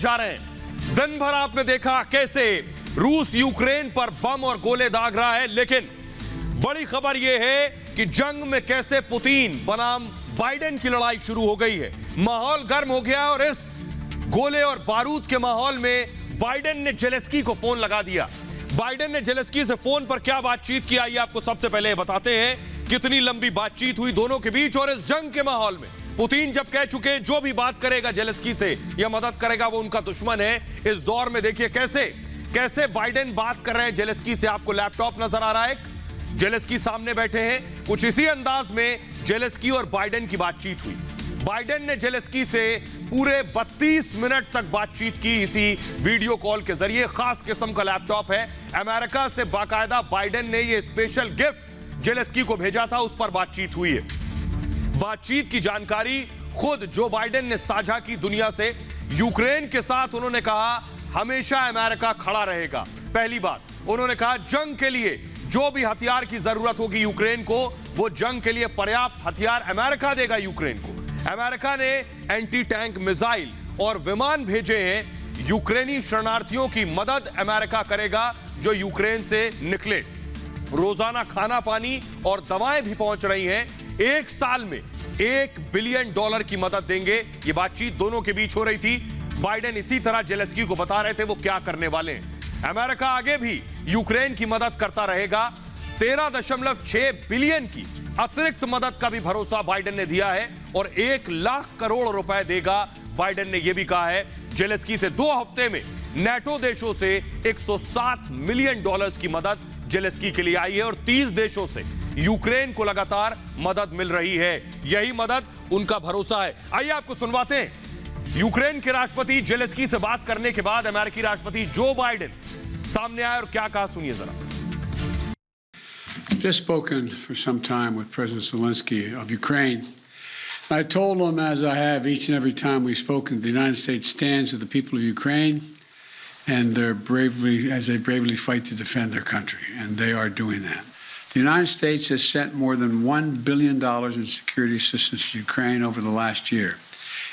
जा रहे हैं। दिन भर आपने देखा कैसे रूस यूक्रेन पर बम और गोले दाग रहा है, लेकिन बड़ी खबर यह है कि जंग में कैसे पुतिन बनाम बाइडेन की लड़ाई शुरू हो गई है। माहौल गर्म हो गया और इस गोले और बारूद के माहौल में बाइडेन ने जेलेंस्की को फोन लगा दिया। बाइडेन ने जेलेंस्की से फोन पर क्या बातचीत की, आइए आपको सबसे पहले बताते हैं कितनी लंबी बातचीत हुई दोनों के बीच। और इस जंग के माहौल में पुतिन जब कह चुके जो भी बात करेगा जेलेंस्की से या मदद करेगा वो उनका दुश्मन है, इस दौर में देखिए कैसे बाइडेन बात कर रहे हैं जेलेंस्की से। आपको लैपटॉप नजर आ रहा है, जेलेंस्की सामने बैठे हैं। कुछ इसी अंदाज में जेलेंस्की और बाइडेन की बातचीत हुई। बाइडेन ने जेलेंस्की से पूरे 32 मिनट तक बातचीत की इसी वीडियो कॉल के जरिए। खास किस्म का लैपटॉप है, अमेरिका से बाकायदा बाइडेन ने ये स्पेशल गिफ्ट जेलेंस्की को भेजा था, उस पर बातचीत हुई है। बातचीत की जानकारी खुद जो बाइडेन ने साझा की दुनिया से। यूक्रेन के साथ उन्होंने कहा हमेशा अमेरिका खड़ा रहेगा। पहली बात उन्होंने कहा जंग के लिए जो भी हथियार की जरूरत होगी यूक्रेन को, वो जंग के लिए पर्याप्त हथियार अमेरिका देगा यूक्रेन को। अमेरिका ने एंटी टैंक मिसाइल और विमान भेजे हैं। यूक्रेनी शरणार्थियों की मदद अमेरिका करेगा जो यूक्रेन से निकले। रोजाना खाना पानी और दवाएं भी पहुंच रही हैं। एक साल में $1 बिलियन की मदद देंगे। ये बातचीत दोनों के बीच हो रही थी। बाइडेन इसी तरह जेलेंस्की को बता रहे थे वो क्या करने वाले हैं। अमेरिका आगे भी यूक्रेन की मदद करता रहेगा। 13.6 बिलियन की अतिरिक्त मदद का भी भरोसा बाइडेन ने दिया है और 1 लाख करोड़ रुपए देगा। बाइडेन ने यह भी कहा है जेलेंस्की से 2 हफ्ते में नेटो देशों से $107 मिलियन की मदद जेलेंस्की के लिए आई है और 30 देशों से यूक्रेन को लगातार मदद मिल रही है। यही मदद उनका भरोसा है। आइए आपको सुनवाते हैं यूक्रेन के राष्ट्रपति जेलेंस्की से बात करने के बाद अमेरिकी राष्ट्रपति जो बाइडेन सामने आए और क्या कहा, सुनिए जरा। Just spoken for some time with President Zelensky of Ukraine. I told him, as I have each and every time we've spoken, the United States stands with the people of Ukraine and as they bravely fight to defend their country, and they are doing that. The United States has sent more than $1 billion in security assistance to Ukraine over the last year,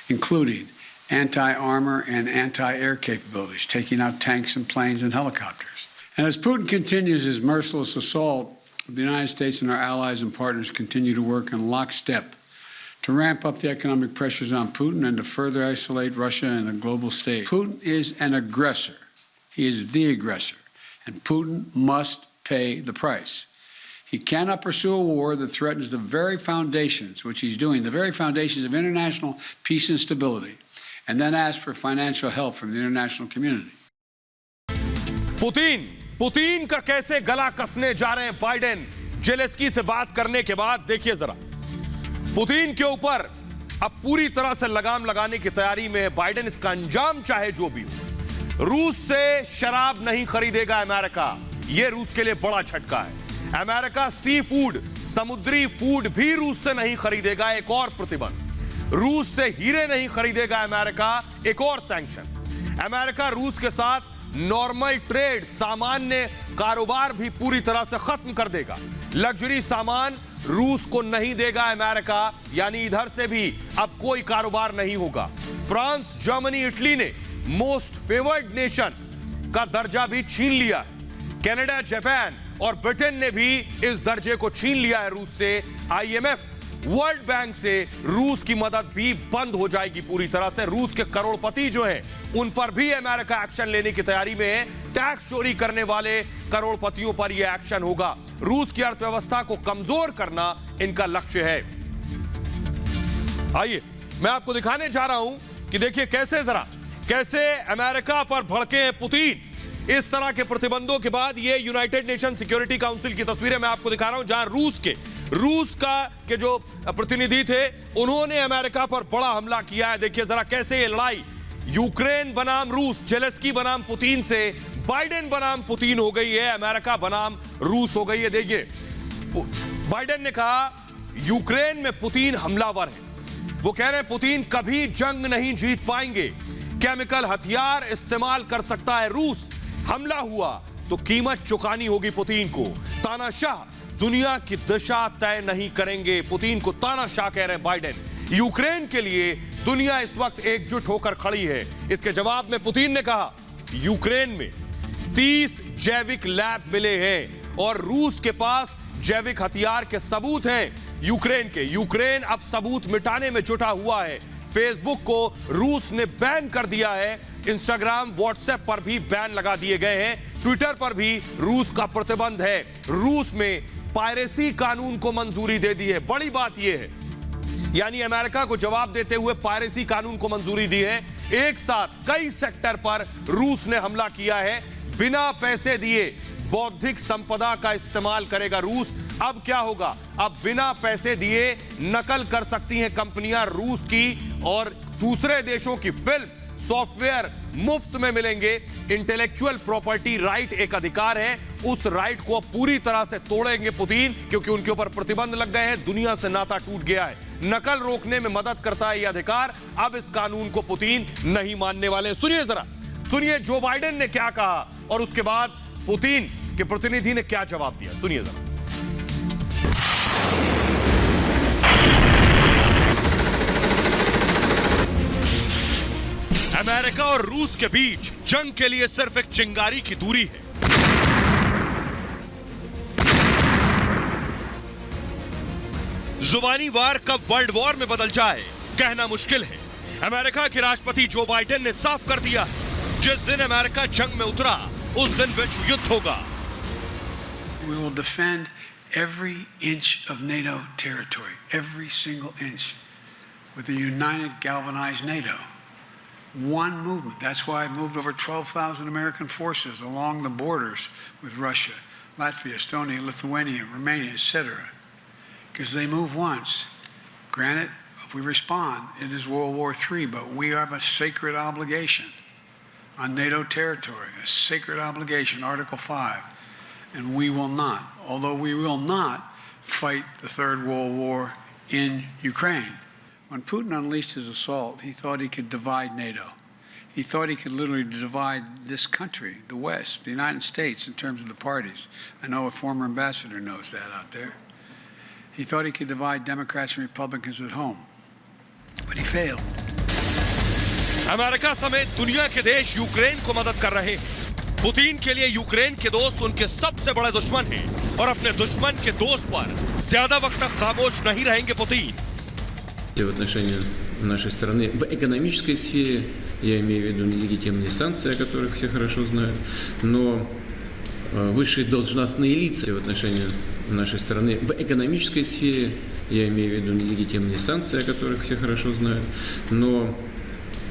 including anti-armor and anti-air capabilities, taking out tanks and planes and helicopters. And as Putin continues his merciless assault, the United States and our allies and partners continue to work in lockstep to ramp up the economic pressures on Putin and to further isolate Russia and the global stage. Putin is an aggressor. He is the aggressor, and Putin must pay the price. He cannot pursue a war that threatens the very foundations, which he's doing, the very foundations of international peace and stability, and then ask for financial help from the international community. Putin का कैसे गला कसने जा रहे हैं Biden Zelensky से बात करने के बाद। देखिए जरा, पुतिन के ऊपर अब पूरी तरह से लगाम लगाने की तैयारी में है बाइडेन। इसका अंजाम चाहे जो भी हो, रूस से शराब नहीं खरीदेगा अमेरिका। यह रूस के लिए बड़ा झटका है। अमेरिका सी फूड, समुद्री फूड भी रूस से नहीं खरीदेगा, एक और प्रतिबंध। रूस से हीरे नहीं खरीदेगा अमेरिका, एक और सैंक्शन। अमेरिका रूस के साथ नॉर्मल ट्रेड, सामान्य कारोबार भी पूरी तरह से खत्म कर देगा। लग्जरी सामान रूस को नहीं देगा अमेरिका, यानी इधर से भी अब कोई कारोबार नहीं होगा। फ्रांस, जर्मनी, इटली ने मोस्ट फेवर्ड नेशन का दर्जा भी छीन लिया है। कनाडा, जापान और ब्रिटेन ने भी इस दर्जे को छीन लिया है रूस से। IMF, वर्ल्ड बैंक से रूस की मदद भी बंद हो जाएगी पूरी तरह से। रूस के करोड़पति जो हैं उन पर भी अमेरिका एक्शन लेने की तैयारी में है। टैक्स चोरी करने वाले करोड़पतियों पर यह एक्शन होगा। रूस की अर्थव्यवस्था को कमजोर करना इनका लक्ष्य है। आइए मैं आपको दिखाने जा रहा हूं कि देखिए कैसे अमेरिका पर भड़के हैं पुतिन। इस तरह के प्रतिबंधों के बाद ये यूनाइटेड नेशन सिक्योरिटी काउंसिल की तस्वीरें मैं आपको दिखा रहा हूं, जहां रूस के जो प्रतिनिधि थे उन्होंने अमेरिका पर बड़ा हमला किया है। देखिए जरा कैसे ये लड़ाई यूक्रेन बनाम रूस, जेलेंस्की बनाम पुतिन से बाइडेन बनाम पुतिन हो गई है, अमेरिका बनाम रूस हो गई है। देखिए बाइडेन ने कहा यूक्रेन में पुतिन हमलावर है। वो कह रहे हैं पुतिन कभी जंग नहीं जीत पाएंगे, केमिकल हथियार इस्तेमाल कर सकता है रूस। हमला हुआ तो कीमत चुकानी होगी पुतिन को। तानाशाह दुनिया की दिशा तय नहीं करेंगे, पुतिन को तानाशाह कह रहे हैं बाइडेन। यूक्रेन के लिए दुनिया इस वक्त एकजुट होकर खड़ी है। इसके जवाब में पुतिन ने कहा, यूक्रेन में 30 जैविक लैब मिले हैं और रूस के पास जैविक हथियार के सबूत हैं यूक्रेन के। यूक्रेन अब सबूत मिटाने में जुटा हुआ है। फेसबुक को रूस ने बैन कर दिया है, इंस्टाग्राम, व्हाट्सएप पर भी बैन लगा दिए गए हैं, ट्विटर पर भी रूस का प्रतिबंध है। रूस में पायरेसी कानून को मंजूरी दे दी है। बड़ी बात यह है, यानी अमेरिका को जवाब देते हुए पायरेसी कानून को मंजूरी दी है। एक साथ कई सेक्टर पर रूस ने हमला किया है। बिना पैसे दिए बौद्धिक संपदा का इस्तेमाल करेगा रूस। अब क्या होगा? अब बिना पैसे दिए नकल कर सकती हैं कंपनियां रूस की और दूसरे देशों की फिल्म, सॉफ्टवेयर मुफ्त में मिलेंगे। इंटेलेक्चुअल प्रॉपर्टी राइट एक अधिकार है, उस राइट को पूरी तरह से तोड़ेंगे पुतिन, क्योंकि उनके ऊपर प्रतिबंध लग गए हैं, दुनिया से नाता टूट गया है। नकल रोकने में मदद करता है यह अधिकार। अब इस कानून को पुतिन नहीं मानने वाले। सुनिए जरा, सुनिए जो बाइडेन ने क्या कहा और उसके बाद पुतिन के प्रतिनिधि ने क्या जवाब दिया। सुनिए जरा। अमेरिका और रूस के बीच जंग के लिए सिर्फ एक चिंगारी की दूरी है। जुबानी वार कब वर्ल्ड वॉर में बदल जाए कहना मुश्किल है। अमेरिका के राष्ट्रपति जो बाइडेन ने साफ कर दिया है, जिस दिन अमेरिका जंग में उतरा उस दिन विश्व युद्ध होगा। We will defend every inch of NATO territory, every single inch, with a united, galvanized NATO. One movement. That's why I moved over 12,000 American forces along the borders with Russia, Latvia, Estonia, Lithuania, Romania, etc. Because they move once. Granted, if we respond, it is World War III, but we have a sacred obligation on NATO territory, a sacred obligation, Article 5. And we will not, although we will not fight the Third World War in Ukraine. When Putin unleashed his assault, he thought he could divide NATO. He thought he could literally divide this country, the West, the United States, in terms of the parties. I know a former ambassador knows that out there. He thought he could divide Democrats and Republicans at home, but he failed. America समेत दुनिया के देश Ukraine को मदद कर रहे हैं। Putin के लिए यूक्रेन के दोस्त उनके सबसे बड़े दुश्मन हैं और अपने दुश्मन के दोस्त पर ज्यादा वक्त तक खामोश नहीं रहेंगे पुतिन। В отношении нашей страны в экономической сфере, я имею в виду нелегитимные санкции, о которых все хорошо знают, но высшие должностные лица в отношении нашей страны в экономической сфере, я имею в виду нелегитимные санкции, о которых все хорошо знают, но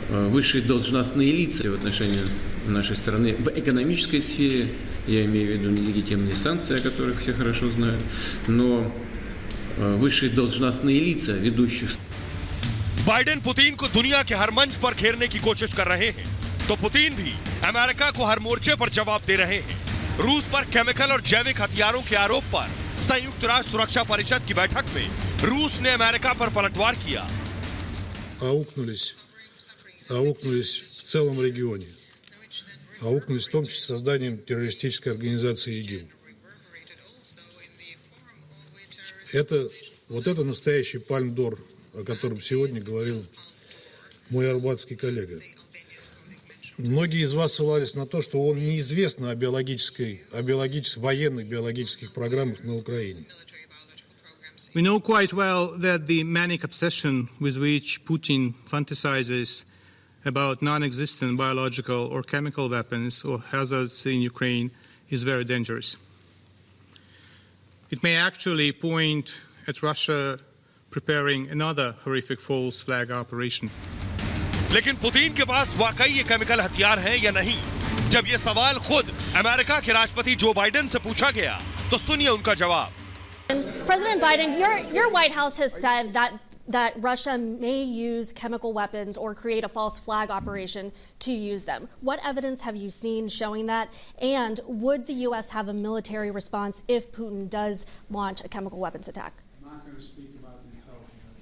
высшие должностные лица в отношении нашей страны в экономической сфере, я имею в виду нелегитимные санкции, о которых все хорошо знают, но высшие должностные лица ведущих. बाइडेन पुतिन को दुनिया के हर मंच पर घेरने की कोशिश कर रहे हैं, तो पुतिन भी अमेरिका को हर मोर्चे पर जवाब दे रहे हैं। रूस पर केमिकल और जैविक हथियारों के आरोप पर संयुक्त राष्ट्र सुरक्षा परिषद की बैठक में रूस ने अमेरिका पर पलटवार किया। аукнулись в целом регионе, аукнулись в том числе созданием террористической организации ИГИЛ. Вот это настоящий пальм-д'ор, о котором сегодня говорил мой арбатский коллега. Многие из вас ссылались на то, что он неизвестно о военных биологических программах на Украине. We know quite well that the manic obsession with which Putin fantasizes about non-existent biological or chemical weapons or hazards in Ukraine is very dangerous. It may actually point at Russia preparing another horrific false flag operation. लेकिन Putin के पास वाकई ये chemical हथियार हैं या नहीं? जब ये सवाल खुद अमेरिका के राष्ट्रपति जो बाइडेन से पूछा गया, तो सुनिए उनका जवाब। President Biden, your White House has said that Russia may use chemical weapons or create a false flag operation to use them. What evidence have you seen showing that? And would the U.S. have a military response if Putin does launch a chemical weapons attack? I'm not going to speak about the intelligence,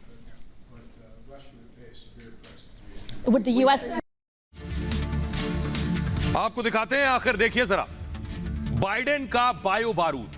but Russia would pay a severe price to do it. Would the U.S. आपको दिखाते हैं, आखिर देखिए जरा Biden का bio बारूद।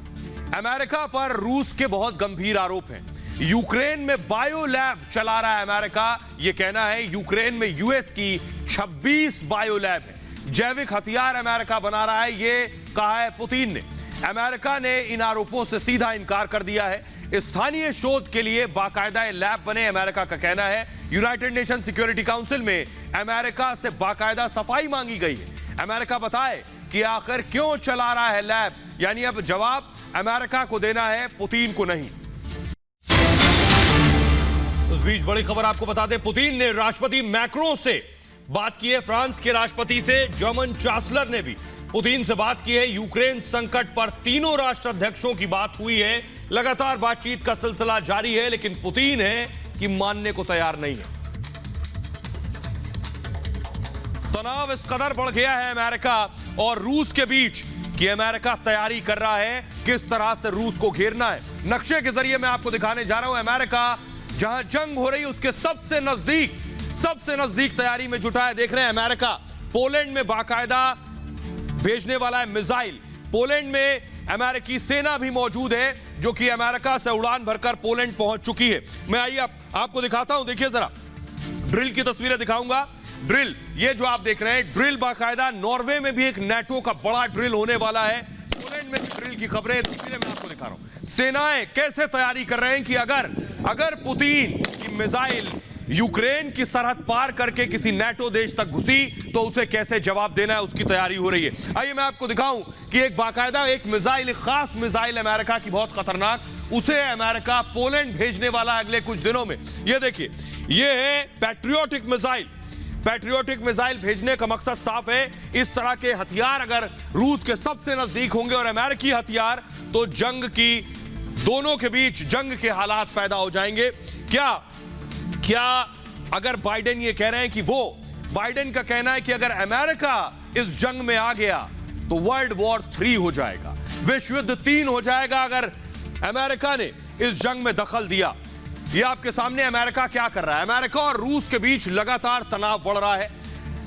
America पर रूस के बहुत गंभीर आरोप हैं। यूक्रेन में बायो लैब चला रहा है अमेरिका। यह कहना है यूक्रेन में यूएस की 26 बायो लैब है। जैविक हथियार अमेरिका बना रहा है, यह कहा है पुतिन ने। अमेरिका ने इन आरोपों से सीधा इनकार कर दिया है। स्थानीय शोध के लिए बाकायदा लैब बने, अमेरिका का कहना है। यूनाइटेड नेशन सिक्योरिटी काउंसिल में अमेरिका से बाकायदा सफाई मांगी गई है। अमेरिका बताए कि आखिर क्यों चला रहा है लैब, यानी अब जवाब अमेरिका को देना है, पुतिन को नहीं। उस बीच बड़ी खबर आपको बता दें, पुतिन ने राष्ट्रपति मैक्रों से बात की है। फ्रांस के राष्ट्रपति से जर्मन चांसलर ने भी पुतिन से बात की है। यूक्रेन संकट पर तीनों राष्ट्राध्यक्षों की बात हुई है। लगातार बातचीत का सिलसिला जारी है, लेकिन पुतिन है कि मानने को तैयार नहीं है। तनाव इस कदर बढ़ गया है अमेरिका और रूस के बीच कि अमेरिका तैयारी कर रहा है किस तरह से रूस को घेरना है। नक्शे के जरिए मैं आपको दिखाने जा रहा हूं। अमेरिका जहां जंग हो रही है उसके सबसे नजदीक तैयारी में जुटा है। देख रहे हैं अमेरिका पोलैंड में बाकायदा भेजने वाला है मिसाइल। पोलैंड में अमेरिकी सेना भी मौजूद है जो कि अमेरिका से उड़ान भरकर पोलैंड पहुंच चुकी है। मैं आइए आपको दिखाता हूं। देखिए जरा, ड्रिल की तस्वीरें दिखाऊंगा। ड्रिल, ये जो आप देख रहे हैं ड्रिल बाकायदा नॉर्वे में भी एक नेटो का बड़ा ड्रिल होने वाला है। पोलैंड में भी ड्रिल की खबरें, तस्वीरें मैं आपको दिखा रहा हूं। सेनाएं कैसे तैयारी कर रहे हैं कि अगर पुतिन की मिसाइल यूक्रेन की सरहद पार करके किसी नेटो देश तक घुसी तो उसे कैसे जवाब देना है, उसकी तैयारी हो रही है। आइए मैं आपको दिखाऊं कि एक बाकायदा एक मिसाइल, एक खास मिसाइल अमेरिका की बहुत खतरनाक, उसे अमेरिका पोलैंड भेजने वाला अगले कुछ दिनों में। यह देखिए, यह है पैट्रियोटिक मिसाइल। पैट्रियोटिक मिसाइल भेजने का मकसद साफ है। इस तरह के हथियार अगर रूस के सबसे नजदीक होंगे और अमेरिकी हथियार, तो दोनों के बीच जंग के हालात पैदा हो जाएंगे। क्या अगर बाइडेन ये कह रहे हैं कि बाइडेन का कहना है कि अगर अमेरिका इस जंग में आ गया तो वर्ल्ड वॉर 3 हो जाएगा, विश्व युद्ध 3 हो जाएगा अगर अमेरिका ने इस जंग में दखल दिया। ये आपके सामने अमेरिका क्या कर रहा है। अमेरिका और रूस के बीच लगातार तनाव बढ़ रहा है।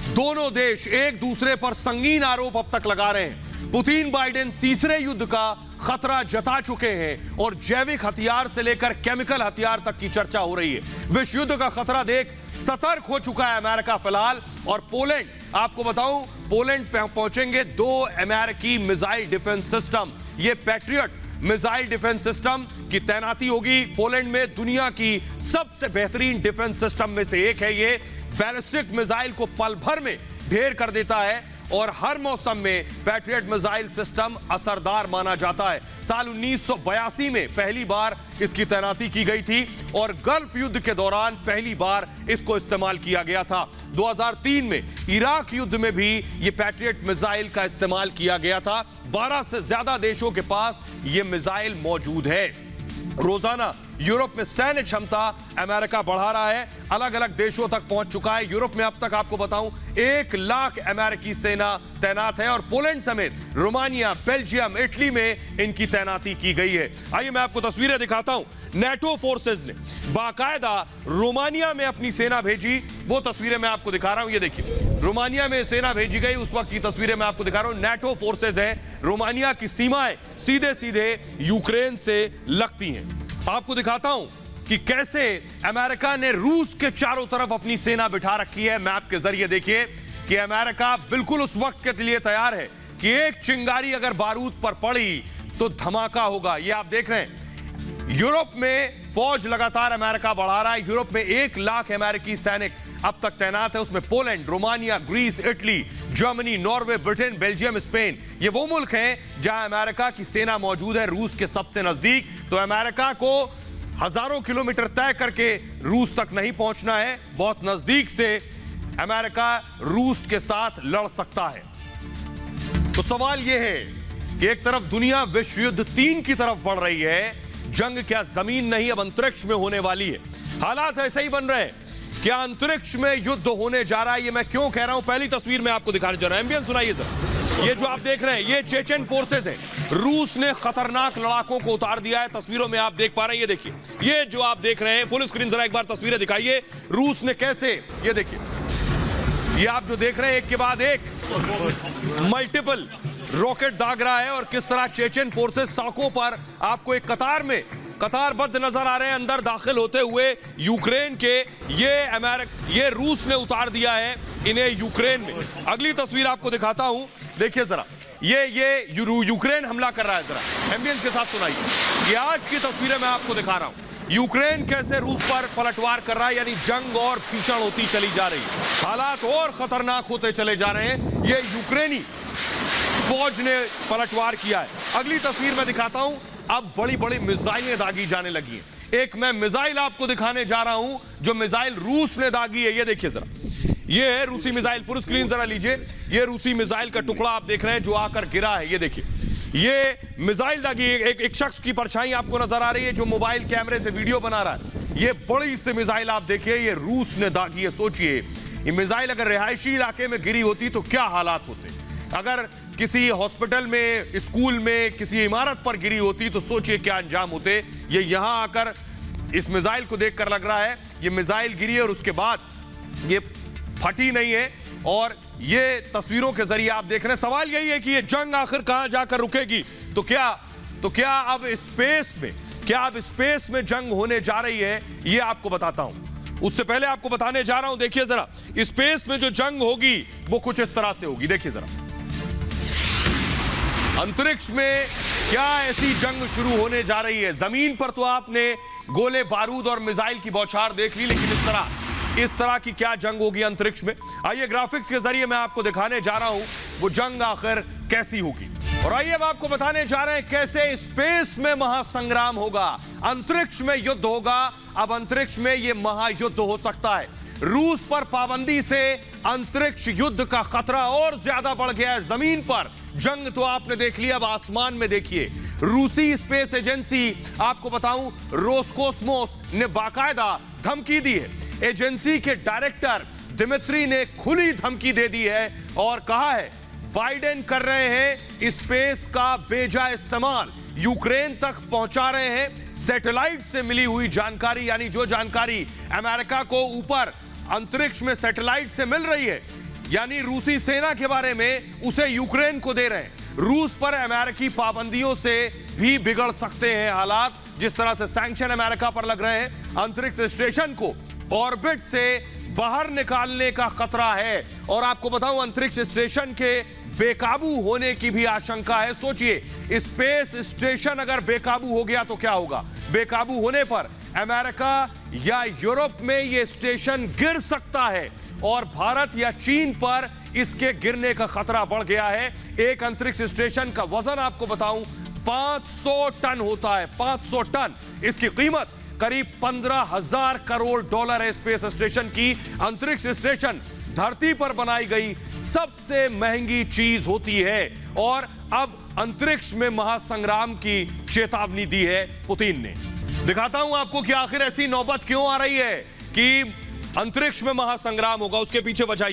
दोनों देश एक दूसरे पर संगीन आरोप अब तक लगा रहे हैं। पुतिन बाइडेन तीसरे युद्ध का खतरा जता चुके हैं और जैविक हथियार से लेकर केमिकल हथियार तक की चर्चा हो रही है। विश्व युद्ध का खतरा देख सतर्क हो चुका है अमेरिका फिलहाल। और पोलैंड, आपको बताऊं, पोलैंड पहुंचेंगे 2 अमेरिकी मिसाइल डिफेंस सिस्टम। ये पैट्रियट मिसाइल डिफेंस सिस्टम की तैनाती होगी पोलैंड में। दुनिया की सबसे बेहतरीन डिफेंस सिस्टम में से एक है ये। बैलिस्टिक मिसाइल को पल भर में ढेर कर देता है और हर मौसम में पैट्रियट मिसाइल सिस्टम असरदार माना जाता है। साल 1982 में पहली बार इसकी तैनाती की गई थी और गल्फ युद्ध के दौरान पहली बार इसको इस्तेमाल किया गया था। 2003 में इराक युद्ध में भी यह पैट्रियट मिसाइल का इस्तेमाल किया गया था। 12 से ज्यादा देशों के पास यह मिसाइल मौजूद है। रोजाना यूरोप में सैन्य क्षमता अमेरिका बढ़ा रहा है, अलग अलग देशों तक पहुंच चुका है। यूरोप में अब तक आपको बताऊं 1 लाख अमेरिकी सेना तैनात है और पोलैंड समेत रोमानिया, बेल्जियम, इटली में इनकी तैनाती की गई है। आइए मैं आपको तस्वीरें दिखाता हूं। नेटो फोर्सेस ने बाकायदा रोमानिया में अपनी सेना भेजी, वो तस्वीरें मैं आपको दिखा रहा हूं। ये देखिए, रोमानिया में सेना भेजी गई, उस वक्त की तस्वीरें मैं आपको दिखा रहा हूं। नेटो फोर्सेस है, रोमानिया की सीमाएं सीधे सीधे यूक्रेन से लगती हैं। आपको दिखाता हूं कि कैसे अमेरिका ने रूस के चारों तरफ अपनी सेना बिठा रखी है। मैप के जरिए देखिए कि अमेरिका बिल्कुल उस वक्त के लिए तैयार है कि एक चिंगारी अगर बारूद पर पड़ी तो धमाका होगा। ये आप देख रहे हैं। यूरोप में फौज लगातार अमेरिका बढ़ा रहा है। यूरोप में 1 लाख अमेरिकी सैनिक अब तक तैनात है। उसमें Poland, Romania, Greece, Italy, Germany, Norway, Britain, Belgium, Spain, ये वो मुल्क हैं जहां अमेरिका की सेना मौजूद है रूस के सबसे नजदीक। तो अमेरिका को हजारों किलोमीटर तय करके रूस तक नहीं पहुंचना है, बहुत नजदीक से अमेरिका रूस के साथ लड़ सकता है। तो सवाल यह है कि एक तरफ दुनिया विश्व युद्ध 3 की तरफ बढ़ रही है, जंग क्या जमीन नहीं अब अंतरिक्ष में होने वाली है। हालात ऐसे ही बन रहे हैं। क्या अंतरिक्ष में युद्ध होने जा रहा है? ये मैं क्यों कह रहा हूं, पहली तस्वीर में आपको दिखाने जा रहा हूं। एम्बियंस सुनाइए सर। ये जो आप देख रहे हैं ये चेचन फोर्सेस है। रूस ने खतरनाक लड़ाकों को उतार दिया है। तस्वीरों में आप देख पा रहे हैं, ये देखिए, ये जो आप देख रहे हैं फुल स्क्रीन जरा एक बार तस्वीरें दिखाइए। रूस ने कैसे, ये देखिए, ये आप जो देख रहे हैं एक के बाद एक मल्टीपल रॉकेट दाग रहा है और किस तरह चेचन फोर्सेस सड़कों पर आपको एक कतार में कतारबद्ध नजर आ रहे हैं अंदर दाखिल होते हुए यूक्रेन के। ये रूस ने उतार दिया है इन्हें यूक्रेन में। अगली तस्वीर आपको दिखाता हूं, देखिए जरा, ये यूक्रेन हमला कर रहा है। जरा एम्बियंस के साथ सुनाइए। ये आज की तस्वीरें मैं आपको दिखा रहा हूं, यूक्रेन कैसे रूस पर पलटवार कर रहा है, यानी जंग और भीषण होती चली जा रही है, हालात और खतरनाक होते चले जा रहे हैं। ये यूक्रेनी फौज ने पलटवार किया है। अगली तस्वीर मैं दिखाता हूं, अब बड़ी बड़ी मिसाइलें दागी जाने लगी हैं। एक मैं मिसाइल आपको दिखाने जा रहा हूं जो मिसाइल रूस ने दागी है। ये देखिए जरा, ये है रूसी मिसाइल, फुल स्क्रीन जरा लीजिए। ये रूसी मिसाइल का टुकड़ा आप देख रहे हैं जो आकर गिरा है। ये देखिए, ये मिसाइल दागी, एक शख्स की परछाई आपको नजर आ रही है जो मोबाइल कैमरे से वीडियो बना रहा है। ये बड़ी सी मिसाइल आप देखिए, ये रूस ने दागी है। सोचिए ये मिसाइल अगर रिहायशी इलाके में गिरी होती तो क्या हालात होते, अगर किसी हॉस्पिटल में, स्कूल में, किसी इमारत पर गिरी होती तो सोचिए क्या अंजाम होते। ये यहां आकर इस मिसाइल को देखकर लग रहा है ये मिसाइल गिरी है और उसके बाद ये फटी नहीं है। और ये तस्वीरों के जरिए आप देख रहे हैं। सवाल यही है कि ये जंग आखिर कहां जाकर रुकेगी। तो क्या अब स्पेस में जंग होने जा रही है, ये आपको बताता हूं। उससे पहले आपको बताने जा रहा हूं, देखिए जरा, स्पेस में जो जंग होगी वो कुछ इस तरह से होगी। देखिए जरा, अंतरिक्ष में क्या ऐसी जंग शुरू होने जा रही है। जमीन पर तो आपने गोले बारूद और मिसाइल की बौछार देख ली, लेकिन इस तरह की क्या जंग होगी अंतरिक्ष में। आइए ग्राफिक्स के जरिए मैं आपको दिखाने जा रहा हूं वो जंग आखिर कैसी होगी। और आइए अब आपको बताने जा रहे हैं कैसे स्पेस में महासंग्राम होगा, अंतरिक्ष में युद्ध होगा। अब अंतरिक्ष में यह महायुद्ध हो सकता है। रूस पर पाबंदी से अंतरिक्ष युद्ध का खतरा और ज्यादा बढ़ गया है। जमीन पर जंग तो आपने देख लिया, अब आसमान में देखिए। रूसी स्पेस एजेंसी, आपको बताऊं, रोसकोस्मोस ने बाकायदा धमकी दी है। एजेंसी के डायरेक्टर दिमित्री ने खुली धमकी दे दी है और कहा है बाइडेन कर रहे हैं स्पेस का बेजा इस्तेमाल, यूक्रेन तक पहुंचा रहे हैं सैटेलाइट से मिली हुई जानकारी, यानी जो जानकारी अमेरिका को ऊपर अंतरिक्ष में सैटेलाइट से मिल रही है, यानी रूसी सेना के बारे में, उसे यूक्रेन को दे रहे हैं। रूस पर अमेरिकी पाबंदियों से भी बिगड़ सकते हैं हालात, जिस तरह से सैंक्शन अमेरिका पर लग रहे हैं। अंतरिक्ष स्टेशन को ऑर्बिट से बाहर निकालने का खतरा है। और आपको बताऊं, अंतरिक्ष स्टेशन के बेकाबू होने की भी आशंका है। सोचिए स्पेस स्टेशन अगर बेकाबू हो गया तो क्या होगा। बेकाबू होने पर अमेरिका या यूरोप में यह स्टेशन गिर सकता है और भारत या चीन पर इसके गिरने का खतरा बढ़ गया है। एक अंतरिक्ष स्टेशन का वजन आपको बताऊं 500 टन होता है, 500 टन। इसकी कीमत करीब 15,000 करोड़ डॉलर है स्पेस स्टेशन की। अंतरिक्ष स्टेशन धरती पर बनाई गई सबसे महंगी चीज होती है। और अब अंतरिक्ष में महासंग्राम की चेतावनी दी है पुतिन ने। दिखाता हूं आपको कि आखिर ऐसी नौबत क्यों आ रही है कि अंतरिक्ष में महासंग्राम होगा। उसके पीछे वजह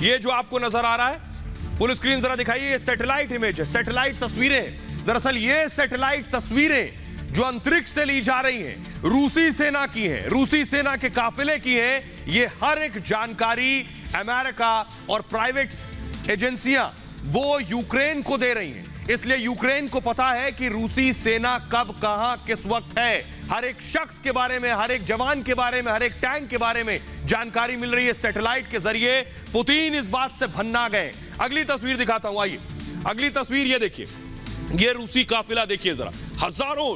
ये जो आपको नजर आ रहा है, फुल स्क्रीन जरा दिखाइए। ये सैटेलाइट इमेज है, सैटेलाइट तस्वीरें। दरअसल ये सैटेलाइट तस्वीरें जो अंतरिक्ष से ली जा रही हैं, रूसी सेना की हैं, रूसी सेना के काफिले की हैं। ये हर एक जानकारी अमेरिका और प्राइवेट एजेंसियां वो यूक्रेन को दे रही हैं। इसलिए यूक्रेन को पता है कि रूसी सेना कब, कहां, किस वक्त है। हर एक शख्स के बारे में, हर एक जवान के बारे में, हर एक टैंक के बारे में जानकारी मिल रही है सैटेलाइट के जरिए। पुतिन इस बात से भन्ना गए। अगली तस्वीर दिखाता हूं, आइए। अगली तस्वीर ये देखिए, ये रूसी काफिला देखिए जरा, हजारों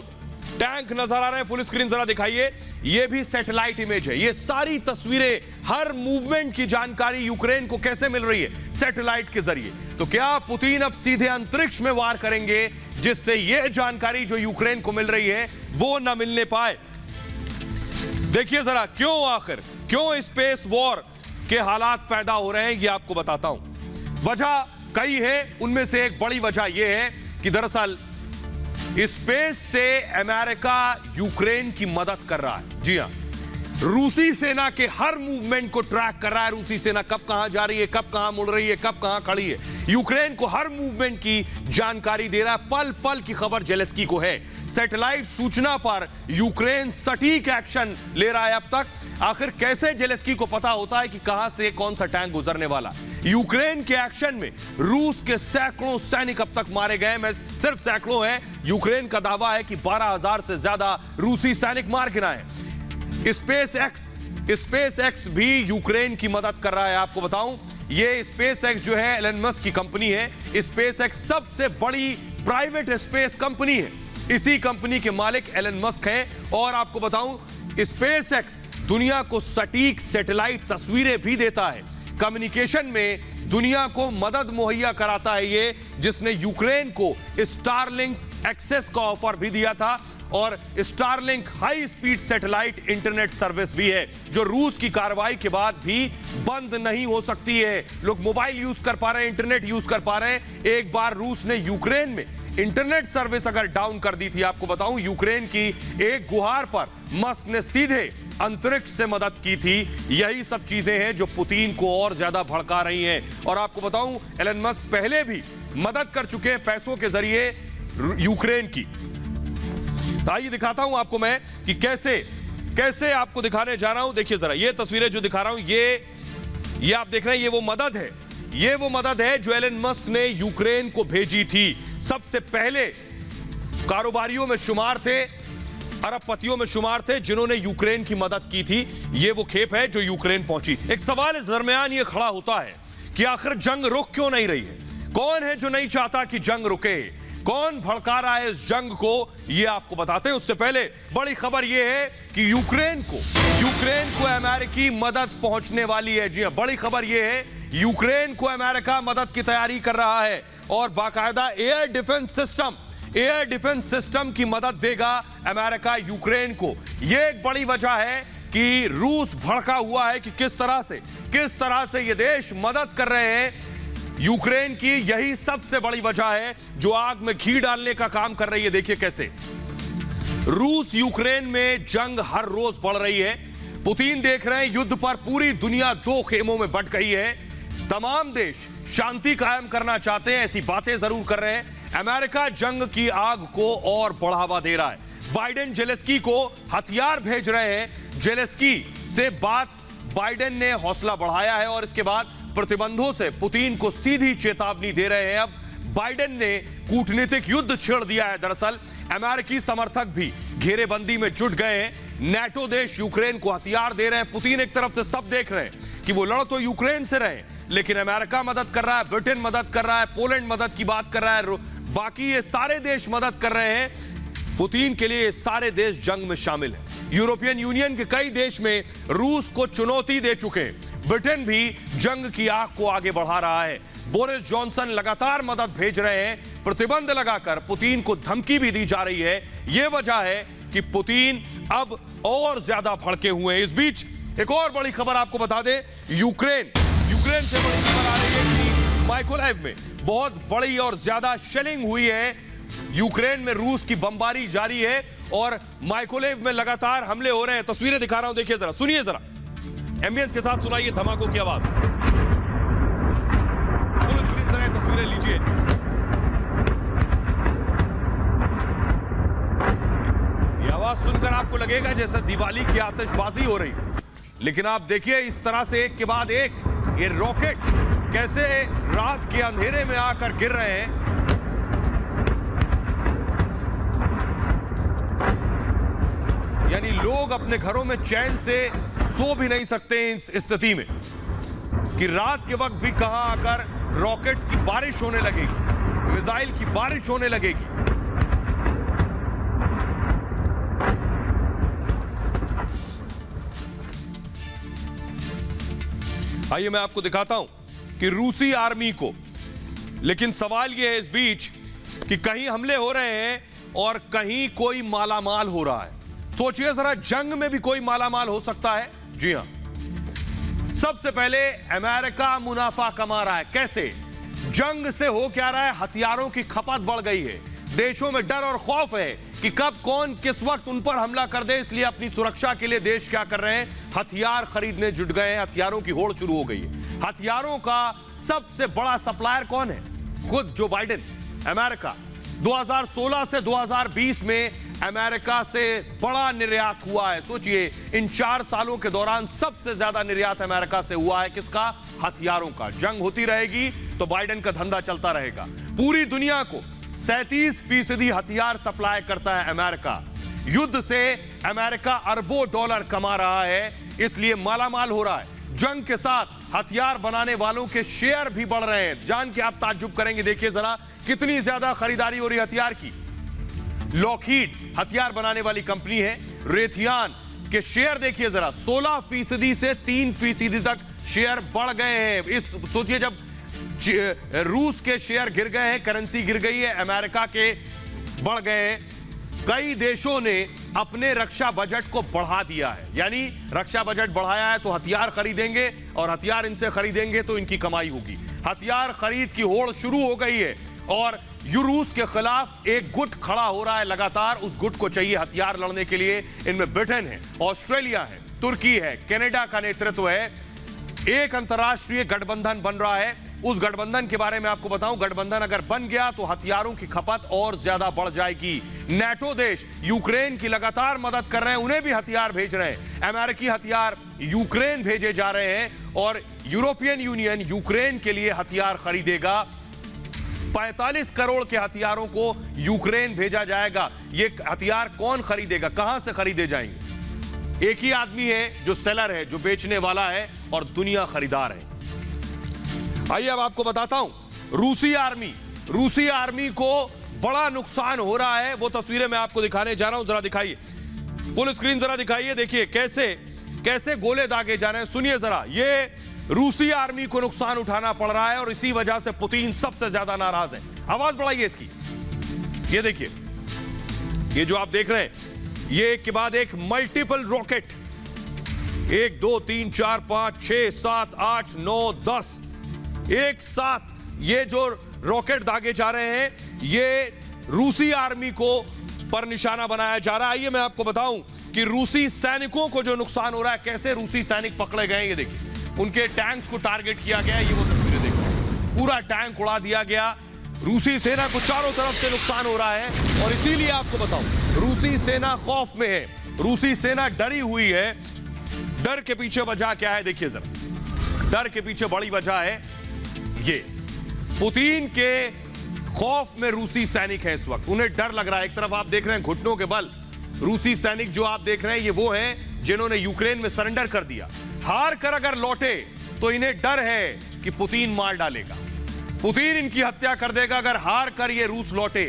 टैंक नजर आ रहे हैं। फुल स्क्रीन जरा दिखाइए। ये भी सैटेलाइट इमेज है। ये सारी तस्वीरें, हर मूवमेंट की जानकारी यूक्रेन को कैसे मिल रही है, सैटेलाइट के जरिए। तो क्या पुतिन अब सीधे अंतरिक्ष में वार करेंगे जिससे यह जानकारी जो यूक्रेन को मिल रही है वो ना मिलने पाए। देखिए जरा क्यों स्पेस वॉर के हालात पैदा हो रहे हैं, ये आपको बताता हूं। वजह कई है, उनमें से एक बड़ी वजह यह है कि दरअसल स्पेस से अमेरिका यूक्रेन की मदद कर रहा है। जी हां, रूसी सेना के हर मूवमेंट को ट्रैक कर रहा है। रूसी सेना कब कहां जा रही है, कब कहां मुड़ रही है, कब कहां खड़ी है। यूक्रेन को हर मूवमेंट की जानकारी दे रहा है। पल पल की खबर जेलेंस्की को है। सैटेलाइट सूचना पर यूक्रेन सटीक एक्शन ले रहा है अब तक। आखिर कैसे जेलेंस्की को पता होता है कि कहां से कौन सा टैंक गुजरने वाला। यूक्रेन के एक्शन में रूस के सैकड़ों सैनिक अब तक मारे गए। मैं सिर्फ सैकड़ों हैं, यूक्रेन का दावा है कि 12,000 से ज्यादा रूसी सैनिक मार गिराए। स्पेस एक्स भी यूक्रेन की मदद कर रहा है। आपको बताऊं, ये स्पेस एक्स जो है एलन मस्क की कंपनी है। स्पेस एक्स सबसे बड़ी प्राइवेट स्पेस कंपनी है। इसी कंपनी के मालिक एलन मस्क हैं। और आपको बताऊं, स्पेस एक्स दुनिया को सटीक सैटेलाइट तस्वीरें भी देता है। कम्युनिकेशन में दुनिया को मदद मुहैया कराता है ये, जिसने यूक्रेन को स्टारलिंक एक्सेस का ऑफर भी दिया था। और Starlink high speed satellite internet service भी है, जो रूस की कार्रवाई के बाद भी बंद नहीं हो सकती है। लोग मोबाइल यूज कर पा रहे हैं, इंटरनेट यूज कर पा रहे हैं। एक बार रूस ने यूक्रेन में इंटरनेट सर्विस अगर डाउन कर दी थी, आपको बताऊं, यूक्रेन की एक गुहार पर मस्क ने सीधे अंतरिक्ष से मदद की थी। यही सब चीजें हैं जो पुतिन को और ज्यादा भड़का रही हैं। और आपको बताऊं, एलन मस्क पहले भी मदद कर चुके हैं पैसों के जरिए यूक्रेन की। आइए दिखाता हूं आपको मैं कि कैसे आपको दिखाने जा रहा हूं। देखिए जरा, ये तस्वीरें जो दिखा रहा हूं, ये आप देख रहे हैं, ये वो मदद है। ये वो मदद है जो एलन मस्क ने यूक्रेन को भेजी थी। सबसे पहले कारोबारियों में शुमार थे, अरबपतियों में शुमार थे जिन्होंने यूक्रेन की मदद की थी। ये वो खेप है जो यूक्रेन पहुंची। एक सवाल इस दरमियान ये खड़ा होता है कि आखिर जंग रुक क्यों नहीं रही है? कौन है जो नहीं चाहता कि जंग रुके? कौन भड़का रहा है इस जंग को? ये आपको बताते हैं। उससे पहले बड़ी खबर ये है कि यूक्रेन को अमेरिकी मदद पहुंचने वाली है। जी हां, बड़ी खबर ये है, यूक्रेन को अमेरिका मदद की तैयारी कर रहा है और बाकायदा एयर डिफेंस सिस्टम की मदद देगा अमेरिका यूक्रेन को। यह एक बड़ी वजह है कि रूस भड़का हुआ है कि किस तरह से ये देश मदद कर रहे हैं यूक्रेन की। यही सबसे बड़ी वजह है जो आग में घी डालने का काम कर रही है। देखिए कैसे रूस यूक्रेन में जंग हर रोज बढ़ रही है। पुतिन देख रहे हैं युद्ध पर पूरी दुनिया दो खेमों में बंट गई है। तमाम देश शांति कायम करना चाहते हैं, ऐसी बातें जरूर कर रहे हैं। अमेरिका जंग की आग को और बढ़ावा दे रहा है। बाइडेन जेलेस्की को हथियार भेज रहे हैं। जेलेस्की से बात बाइडेन ने हौसला बढ़ाया है और इसके बाद प्रतिबंधों से पुतिन को सीधी चेतावनी दे रहे हैं। अब बाइडेन ने कूटनीतिक युद्ध छेड़ दिया है। दरअसल अमेरिकी समर्थक भी घेरेबंदी में जुट गए हैं। नेटो देश यूक्रेन को हथियार दे रहे हैं। पुतिन एक तरफ से सब देख रहे हैं कि वो लड़ तो यूक्रेन से रहे, लेकिन अमेरिका मदद कर रहा है, ब्रिटेन मदद कर रहा है, पोलैंड मदद की बात कर रहा है, बाकी ये सारे देश मदद कर रहे हैं। पुतिन के लिए ये सारे देश जंग में शामिल हैं। यूरोपियन यूनियन के कई देश में रूस को चुनौती दे चुके हैं। ब्रिटेन भी जंग की आग को आगे बढ़ा रहा है। बोरिस जॉनसन लगातार मदद भेज रहे हैं। प्रतिबंध लगाकर पुतिन को धमकी भी दी जा रही है। यह वजह है कि पुतिन अब और ज्यादा भड़के हुए हैं। इस बीच एक और बड़ी खबर आपको बता दें, यूक्रेन से बड़ी खबर आ रही है कि माइकोलाइव में बहुत बड़ी और ज्यादा शेलिंग हुई है। यूक्रेन में रूस की बमबारी जारी है और माइकोलेव में लगातार हमले हो रहे हैं। तस्वीरें दिखा रहा हूं, देखिए जरा, सुनिए जरा, एम्बियंस के साथ सुनाइए धमाकों की आवाज। फुल स्क्रीन जरा तस्वीरें लीजिए। ये आवाज सुनकर आपको लगेगा जैसे दिवाली की आतिशबाजी हो रही, लेकिन आप देखिए इस तरह से एक के बाद एक ये रॉकेट कैसे रात के अंधेरे में आकर गिर रहे हैं। यानी लोग अपने घरों में चैन से सो भी नहीं सकते इस स्थिति में कि रात के वक्त भी कहां आकर रॉकेट्स की बारिश होने लगेगी, मिसाइल की बारिश होने लगेगी। आइए मैं आपको दिखाता हूं कि रूसी आर्मी को, लेकिन सवाल यह है इस बीच कि कहीं हमले हो रहे हैं और कहीं कोई मालामाल हो रहा है। सोचिए जरा, जंग में भी कोई मालामाल हो सकता है। जी हां, सबसे पहले अमेरिका मुनाफा कमा रहा है। कैसे? जंग से हो क्या रहा है, हथियारों की खपत बढ़ गई है। देशों में डर और खौफ है कि कब कौन किस वक्त उन पर हमला कर दे, इसलिए अपनी सुरक्षा के लिए देश क्या कर रहे हैं, हथियार खरीदने जुट गए हैं। हथियारों की होड़ शुरू हो गई है। हथियारों का सबसे बड़ा सप्लायर कौन है? खुद जो बाइडेन। अमेरिका 2016 से 2020 में अमेरिका से बड़ा निर्यात हुआ है। सोचिए इन 4 सालों के दौरान सबसे ज्यादा निर्यात अमेरिका से हुआ है। किसका? हथियारों का। जंग होती रहेगी तो बाइडेन का धंधा चलता रहेगा। पूरी दुनिया को 37% हथियार सप्लाई करता है अमेरिका। युद्ध से अमेरिका अरबों डॉलर कमा रहा है, इसलिए मालामाल हो रहा है। जंग के साथ हथियार बनाने वालों के शेयर भी बढ़ रहे हैं। जान के आप ताज्जुब करेंगे, देखिए जरा कितनी ज्यादा खरीदारी हो रही है हथियार की। लॉकहीड हथियार बनाने वाली कंपनी है, रेथियान के शेयर देखिए जरा 16% से 3% तक शेयर बढ़ गए हैं। इस सोचिए जब रूस के शेयर गिर गए हैं, करेंसी गिर गई है, अमेरिका के बढ़ गए हैं। कई देशों ने अपने रक्षा बजट को बढ़ा दिया है, यानी रक्षा बजट बढ़ाया है तो हथियार खरीदेंगे, और हथियार इनसे खरीदेंगे तो इनकी कमाई होगी। हथियार खरीद की होड़ शुरू हो गई है और रूस के खिलाफ एक गुट खड़ा हो रहा है लगातार। उस गुट को चाहिए हथियार लड़ने के लिए। इनमें ब्रिटेन है, ऑस्ट्रेलिया है, तुर्की है, कनाडा का नेतृत्व है। एक अंतर्राष्ट्रीय गठबंधन बन रहा है। उस गठबंधन के बारे में आपको बताऊं, गठबंधन अगर बन गया तो हथियारों की खपत और ज्यादा बढ़ जाएगी। नेटो देश यूक्रेन की लगातार मदद कर रहे हैं, उन्हें भी हथियार भेज रहे हैं। अमेरिकी हथियार यूक्रेन भेजे जा रहे हैं और यूरोपियन यूनियन यूक्रेन के लिए हथियार खरीदेगा। 45 करोड़ के हथियारों को यूक्रेन भेजा जाएगा। ये हथियार कौन खरीदेगा, कहां से खरीदे जाएंगे? एक ही आदमी है जो सेलर है, जो बेचने वाला है, और दुनिया खरीदार है। आइए अब आपको बताता हूं, रूसी आर्मी को बड़ा नुकसान हो रहा है। वो तस्वीरें मैं आपको दिखाने जा रहा हूं, जरा दिखाइए, फुल स्क्रीन जरा दिखाइए। देखिए कैसे गोले दागे जा रहे हैं, सुनिए जरा। ये रूसी आर्मी को नुकसान उठाना पड़ रहा है और इसी वजह से पुतिन सबसे ज्यादा नाराज है। आवाज बढ़ाइए इसकी। ये देखिए, ये जो आप देख रहे हैं, ये एक के बाद एक मल्टीपल रॉकेट, 1 2 3 4 5 6 7 8 9 10 एक साथ ये जो रॉकेट दागे जा रहे हैं, ये रूसी आर्मी को पर निशाना बनाया जा रहा है। आइए मैं आपको बताऊं कि रूसी सैनिकों को जो नुकसान हो रहा है, कैसे रूसी सैनिक पकड़े गए। ये देखिए, उनके टैंक्स को टारगेट किया गया। ये वो तस्वीरें देखिए, पूरा टैंक उड़ा दिया गया। रूसी सेना को चारों तरफ से नुकसान हो रहा है और इसीलिए आपको बताऊं, रूसी सेना खौफ में है, रूसी सेना डरी हुई है। डर के पीछे वजह क्या है, देखिए जरा। डर के पीछे बड़ी वजह है ये, पुतिन के खौफ में रूसी सैनिक है इस वक्त। उन्हें डर लग रहा है। एक तरफ आप देख रहे हैं घुटनों के बल रूसी सैनिक जो आप देख रहे हैं, ये वो हैं जिन्होंने यूक्रेन में सरेंडर कर दिया। हार कर अगर लौटे तो इन्हें डर है कि पुतिन मार डालेगा, पुतिन इनकी हत्या कर देगा अगर हार कर ये रूस लौटे।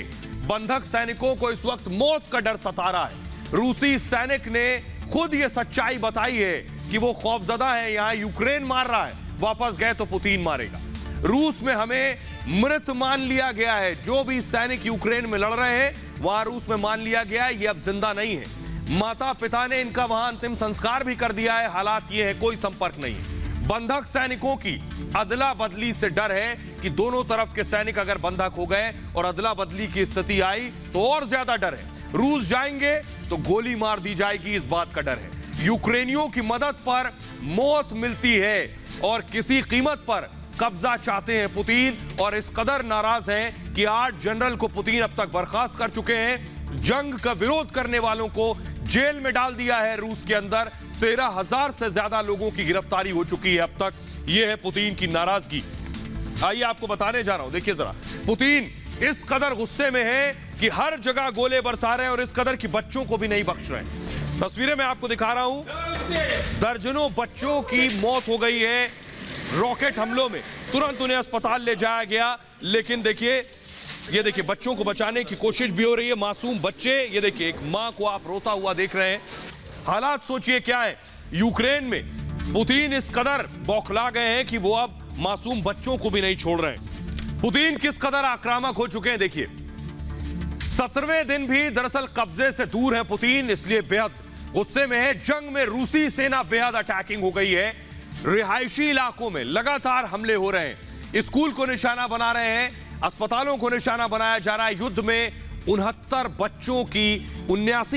बंधक सैनिकों को इस वक्त मौत का डर सता रहा है। रूसी सैनिक ने खुद ये सच्चाई बताई है कि वो खौफजदा है। यहां यूक्रेन मार रहा है, वापस गए तो पुतिन मारेगा। रूस में हमें मृत मान लिया गया है। जो भी सैनिक यूक्रेन में लड़ रहे हैं, वहां रूस में मान लिया गया है ये अब जिंदा नहीं है। माता पिता ने इनका वहां अंतिम संस्कार भी कर दिया है। हालात ये है, कोई संपर्क नहीं है। बंधक सैनिकों की अदला बदली से डर है कि दोनों तरफ के सैनिक अगर बंधक हो गए और अदला बदली की स्थिति आई तो और ज्यादा डर है। रूस जाएंगे तो गोली मार दी जाएगी, इस बात का डर है। यूक्रेनियों की मदद पर मौत मिलती है और किसी कीमत पर कब्जा चाहते हैं पुतिन, और इस कदर नाराज हैं कि 8 जनरल को पुतिन अब तक बर्खास्त कर चुके हैं। जंग का विरोध करने वालों को जेल में डाल दिया है। रूस के अंदर 13,000 से ज्यादा लोगों की गिरफ्तारी हो चुकी है अब तक। यह है पुतिन की नाराजगी। आइए आपको बताने जा रहा हूं, देखिए जरा। पुतिन इस कदर गुस्से में है कि हर जगह गोले बरसा रहे हैं और इस कदर कि बच्चों को भी नहीं बख्श रहे। तस्वीरें मैं आपको दिखा रहा हूं, दर्जनों बच्चों की मौत हो गई है रॉकेट हमलों में। तुरंत उन्हें अस्पताल ले जाया गया, लेकिन देखिए, ये देखिए, बच्चों को बचाने की कोशिश भी हो रही है। मासूम बच्चे, ये देखिए, एक मां को आप रोता हुआ देख रहे हैं। हालात सोचिए क्या है यूक्रेन में। पुतिन इस कदर बौखला गए हैं कि वो अब मासूम बच्चों को भी नहीं छोड़ रहे हैं। पुतिन किस कदर आक्रामक हो चुके हैं, देखिए। 17वें दिन भी दरअसल कब्जे से दूर है पुतिन, इसलिए बेहद गुस्से में है। जंग में रूसी सेना बेहद अटैकिंग हो गई है। रिहायशी इलाकों में लगातार हमले हो रहे हैं। स्कूल को निशाना बना रहे हैं, अस्पतालों को निशाना बनाया जा रहा है। युद्ध में 69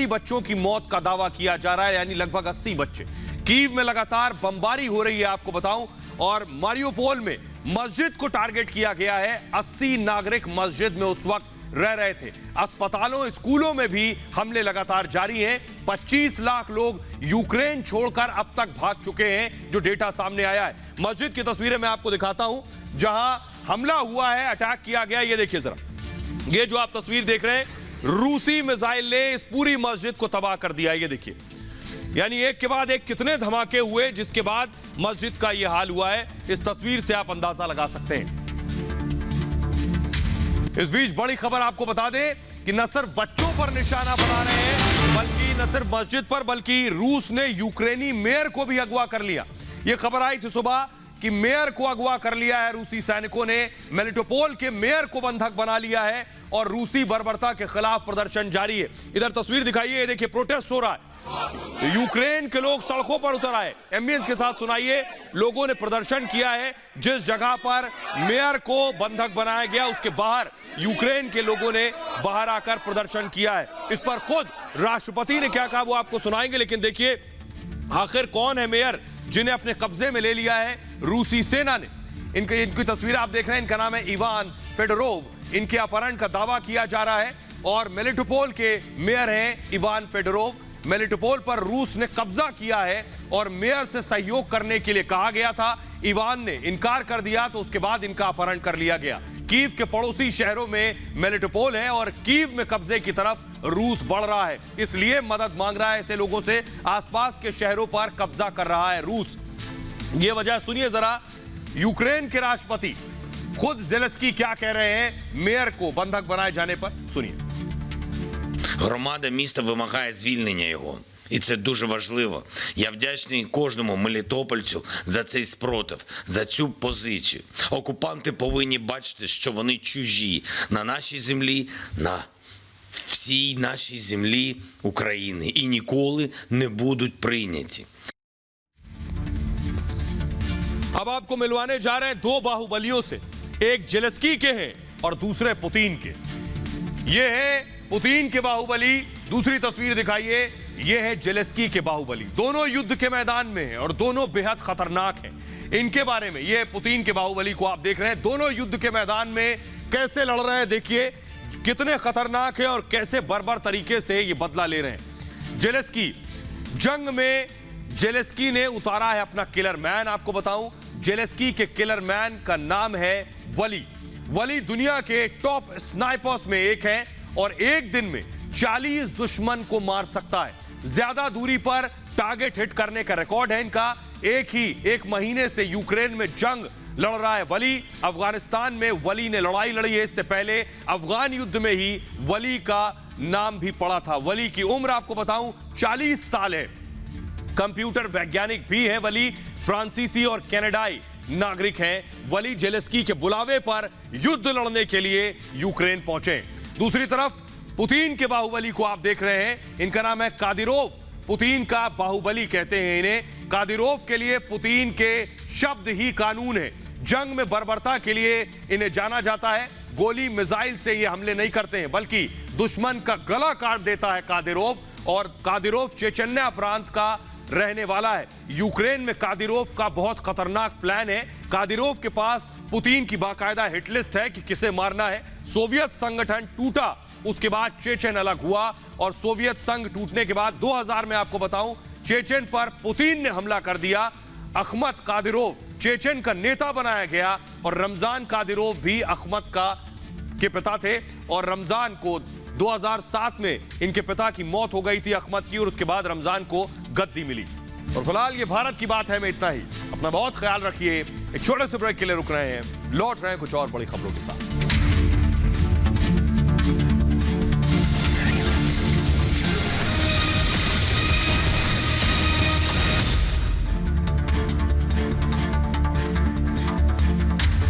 बच्चों की मौत का दावा किया जा रहा है, यानी लगभग 80 बच्चे। कीव में लगातार बमबारी हो रही है, आपको बताऊं, और मारियोपोल में मस्जिद को टारगेट किया गया है। 80 नागरिक मस्जिद में उस वक्त रह रहे थे। अस्पतालों, स्कूलों में भी हमले लगातार जारी हैं। 25 लाख लोग यूक्रेन छोड़कर अब तक भाग चुके हैं, जो डेटा सामने आया है। मस्जिद की तस्वीरें मैं आपको दिखाता हूं जहां हमला हुआ है, अटैक किया गया। ये देखिए जरा, ये जो आप तस्वीर देख रहे हैं, रूसी मिसाइल ने इस पूरी मस्जिद को तबाह कर दिया। ये देखिए, यानी एक के बाद एक कितने धमाके हुए, जिसके बाद मस्जिद का यह हाल हुआ है। इस तस्वीर से आप अंदाजा लगा सकते हैं। इस बीच बड़ी खबर आपको बता दें कि न सिर्फ बच्चों पर निशाना बना रहे हैं, बल्कि न सिर्फ मस्जिद पर, बल्कि रूस ने यूक्रेनी मेयर को भी अगवा कर लिया। यह खबर आई थी सुबह कि मेयर को अगवा कर लिया है रूसी सैनिकों ने। मेलिटोपोल के मेयर को बंधक बना लिया है और रूसी बर्बरता के खिलाफ प्रदर्शन जारी है। इधर तस्वीर दिखाइए, ये देखिए, प्रोटेस्ट हो रहा है। यूक्रेन के लोग सड़कों पर उतर आए। एम्बियंस के साथ सुनाइए, लोगों ने प्रदर्शन किया है। जिस जगह पर मेयर को बंधक बनाया गया, उसके बाहर यूक्रेन के लोगों ने बाहर आकर प्रदर्शन किया है। इस पर खुद राष्ट्रपति ने क्या कहा वो आपको सुनाएंगे, लेकिन देखिए आखिर कौन है मेयर जिन्हें अपने कब्जे में ले लिया है रूसी सेना ने। इनकी तस्वीर आप देख रहे हैं, इनका नाम है इवान फेडोरोव। इनके अपहरण का दावा किया जा रहा है और मेलिटोपोल के मेयर हैं इवान फेडोरोव। मेलिटोपोल पर रूस ने कब्जा किया है और मेयर से सहयोग करने के लिए कहा गया था। इवान ने इनकार कर दिया तो उसके बाद इनका अपहरण कर लिया गया। कीव के पड़ोसी शहरों में मेलिटोपोल है और कीव में कब्जे की तरफ रूस बढ़ रहा है, इसलिए मदद मांग रहा है ऐसे लोगों से। आसपास के शहरों पर कब्जा कर रहा है रूस। यह वजह सुनिए जरा, यूक्रेन के राष्ट्रपति खुद ज़ेलेंस्की क्या कह रहे हैं मेयर को बंधक बनाए जाने पर, सुनिए। Громада міста вимагає звільнення його. І це дуже важливо. Я вдячний кожному мелітопольцю за цей спротив, за цю позицію. Окупанти повинні бачити, що вони чужі на нашій землі, на всій нашій землі України. І ніколи не будуть прийняті. अब आपको मिलवाने जा रहे हैं दो बाहुबलियों से, एक ज़ेलेंस्की के हैं और दूसरे पुतिन के। ये है पुतिन के बाहुबली, दूसरी तस्वीर दिखाइए, ये है ज़ेलेंस्की के बाहुबली। दोनों युद्ध के मैदान में हैं और दोनों बेहद खतरनाक हैं। इनके बारे में, ये पुतिन के बाहुबली को आप देख रहे हैं, दोनों युद्ध के मैदान में कैसे लड़ रहे हैं। देखिए कितने खतरनाक है और कैसे बर्बर तरीके से ये बदला ले रहे हैं। ज़ेलेंस्की जंग में, ज़ेलेंस्की ने उतारा है अपना किलर मैन। आपको बताऊं, ज़ेलेंस्की के किलर मैन का नाम है वली। वली दुनिया के टॉप स्नाइपर्स में एक है और एक दिन में 40 दुश्मन को मार सकता है। ज्यादा दूरी पर टारगेट हिट करने का रिकॉर्ड है इनका। एक महीने से यूक्रेन में जंग लड़ रहा है वली। अफगानिस्तान में वली ने लड़ाई लड़ी है, इससे पहले अफगान युद्ध में ही वली का नाम भी पड़ा था। वली की उम्र आपको बताऊं 40 साल है। कंप्यूटर वैज्ञानिक भी है वली, फ्रांसीसी और कनाडाई नागरिक हैं। वली ज़ेलेंस्की के बुलावे पर युद्ध लड़ने के लिए यूक्रेन पहुंचे। दूसरी तरफ पुतिन के बाहुबली को आप देख रहे हैं, इनका नाम है कादिरोव। पुतिन का बाहुबली कहते हैं इन्हें। कादिरोव के लिए पुतिन के शब्द ही कानून है। जंग में बर्बरता के लिए इन्हें जाना जाता है। गोली मिसाइल से ये हमले नहीं करते हैं, बल्कि दुश्मन का गला काट देता है कादिरोव। और कादिरोव चेचन्या प्रांत का रहने वाला है। यूक्रेन में कादिरोव का बहुत खतरनाक प्लान है। कादिरोव के पास पुतिन की बाकायदा हिट लिस्ट है कि किसे मारना है। सोवियत संगठन टूटा, उसके बाद चेचन अलग हुआ और सोवियत संघ टूटने के बाद 2000 में आपको बताऊं, चेचन पर पुतिन ने हमला कर दिया। अहमद कादिरोव चेचन का नेता बनाया गया और रमजान कादिरोव भी अहमद के पिता थे और रमजान को 2007 में इनके पिता की मौत हो गई थी अहमद की, और उसके बाद रमजान को गद्दी मिली। और फिलहाल ये भारत की बात है में इतना ही। अपना बहुत ख्याल रखिए। एक छोटे से ब्रेक के लिए रुक रहे हैं, लौट रहे हैं कुछ और बड़ी खबरों के साथ।